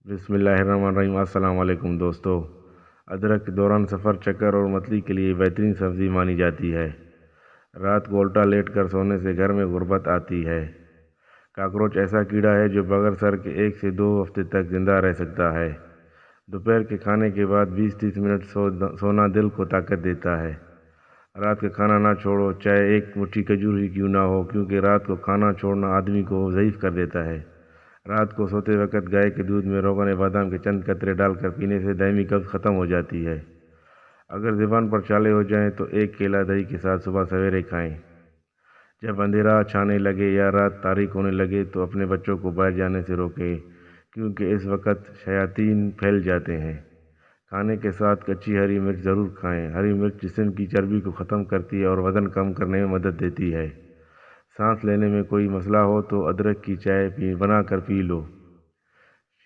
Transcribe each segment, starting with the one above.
بسم اللہ الرحمن الرحیم۔ السلام علیکم دوستو۔ ادرک کے دوران سفر، چکر اور متلی کے لیے بہترین سبزی مانی جاتی ہے۔ رات کو الٹا لیٹ کر سونے سے گھر میں غربت آتی ہے۔ کاکروچ ایسا کیڑا ہے جو بغیر سر کے 1 سے 2 ہفتے تک زندہ رہ سکتا ہے۔ دوپہر کے کھانے کے بعد 20-30 منٹ سونا دل کو طاقت دیتا ہے۔ رات کا کھانا نہ چھوڑو، چاہے ایک مٹھی کھجور ہی کیوں نہ ہو، کیونکہ رات کو کھانا چھوڑنا آدمی کو ضعیف کر دیتا ہے۔ رات کو سوتے وقت گائے کے دودھ میں روغن بادام کے چند قطرے ڈال کر پینے سے دائمی قبض ختم ہو جاتی ہے۔ اگر زبان پر چھالے ہو جائیں تو 1 کیلا دہی کے ساتھ صبح سویرے کھائیں۔ جب اندھیرا چھانے لگے یا رات تاریک ہونے لگے تو اپنے بچوں کو باہر جانے سے روکیں، کیونکہ اس وقت شیاطین پھیل جاتے ہیں۔ کھانے کے ساتھ کچی ہری مرچ ضرور کھائیں۔ ہری مرچ جسم کی چربی کو ختم کرتی ہے اور وزن کم کرنے میں مدد دیتی ہے۔ سانس لینے میں کوئی مسئلہ ہو تو ادرک کی چائے بنا کر پی لو۔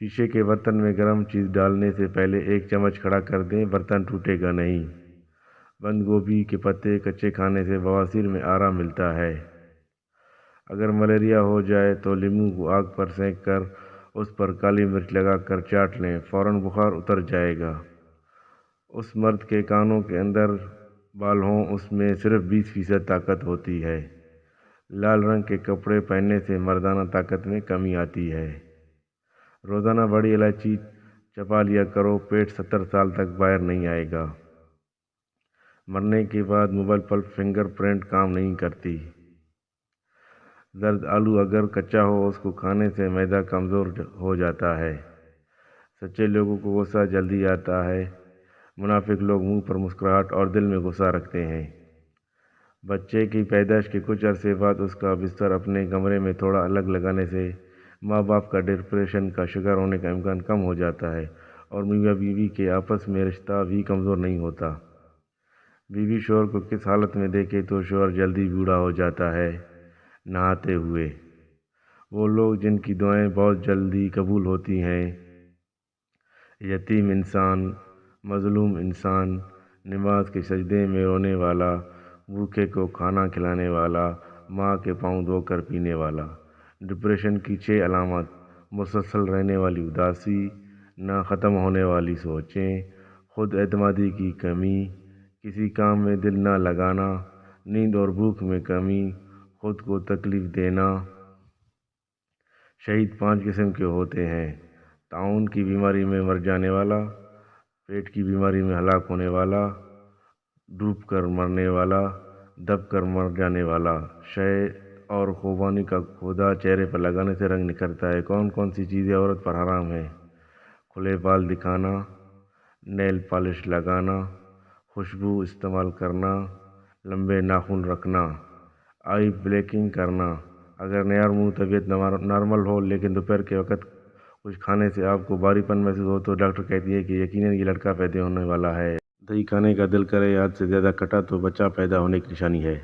شیشے کے برتن میں گرم چیز ڈالنے سے پہلے 1 چمچ کھڑا کر دیں، برتن ٹوٹے گا نہیں۔ بند گوبھی کے پتے کچے کھانے سے بواسیر میں آرام ملتا ہے۔ اگر ملیریا ہو جائے تو لیموں کو آگ پر سینک کر اس پر کالی مرچ لگا کر چاٹ لیں، فوراً بخار اتر جائے گا۔ اس مرد کے کانوں کے اندر بال ہوں، اس میں صرف 20% طاقت ہوتی ہے۔ لال رنگ کے کپڑے پہننے سے مردانہ طاقت میں کمی آتی ہے۔ روزانہ بڑی الائچی چبا لیا کرو، پیٹ 70 سال تک باہر نہیں آئے گا۔ مرنے کے بعد موبائل پر فنگر پرنٹ کام نہیں کرتی۔ زرد آلو اگر کچا ہو اس کو کھانے سے معدہ کمزور ہو جاتا ہے۔ سچے لوگوں کو غصہ جلدی آتا ہے، منافق لوگ منہ پر مسکراہٹ اور دل میں غصہ رکھتے ہیں۔ بچے کی پیدائش کے کچھ عرصے بعد اس کا بستر اپنے کمرے میں تھوڑا الگ لگانے سے ماں باپ کا ڈپریشن کا شکار ہونے کا امکان کم ہو جاتا ہے اور میاں بیوی کے آپس میں رشتہ بھی کمزور نہیں ہوتا۔ بیوی شوہر کو کس حالت میں دیکھے تو شوہر جلدی بوڑھا ہو جاتا ہے، نہاتے ہوئے۔ وہ لوگ جن کی دعائیں بہت جلدی قبول ہوتی ہیں: یتیم انسان، مظلوم انسان، نماز کے سجدے میں رونے والا، بھوکے کو کھانا کھلانے والا، ماں کے پاؤں دھو کر پینے والا۔ ڈپریشن کی 6 علامات: مسلسل رہنے والی اداسی، نہ ختم ہونے والی سوچیں، خود اعتمادی کی کمی، کسی کام میں دل نہ لگانا، نیند اور بھوک میں کمی، خود کو تکلیف دینا۔ شہید 5 قسم کے ہوتے ہیں: طاعون کی بیماری میں مر جانے والا، پیٹ کی بیماری میں ہلاک ہونے والا، ڈوب کر مرنے والا، دب کر مر جانے والا۔ شے اور خوبانی کا کھودا چہرے پر لگانے سے رنگ نکھرتا ہے۔ کون کون سی چیزیں عورت پر حرام ہیں؟ کھلے بال دکھانا، نیل پالش لگانا، خوشبو استعمال کرنا، لمبے ناخن رکھنا، آئی بلینکنگ کرنا۔ اگر نارمل طبیعت نارمل ہو لیکن دوپہر کے وقت کچھ کھانے سے آپ کو بھاری پن محسوس ہو تو ڈاکٹر کہتی ہے کہ یقیناً یہ لڑکا پیدا ہونے والا ہے۔ دہی کھانے کا دل کرے، حد سے زیادہ کھٹا تو بچہ پیدا ہونے کی نشانی ہے۔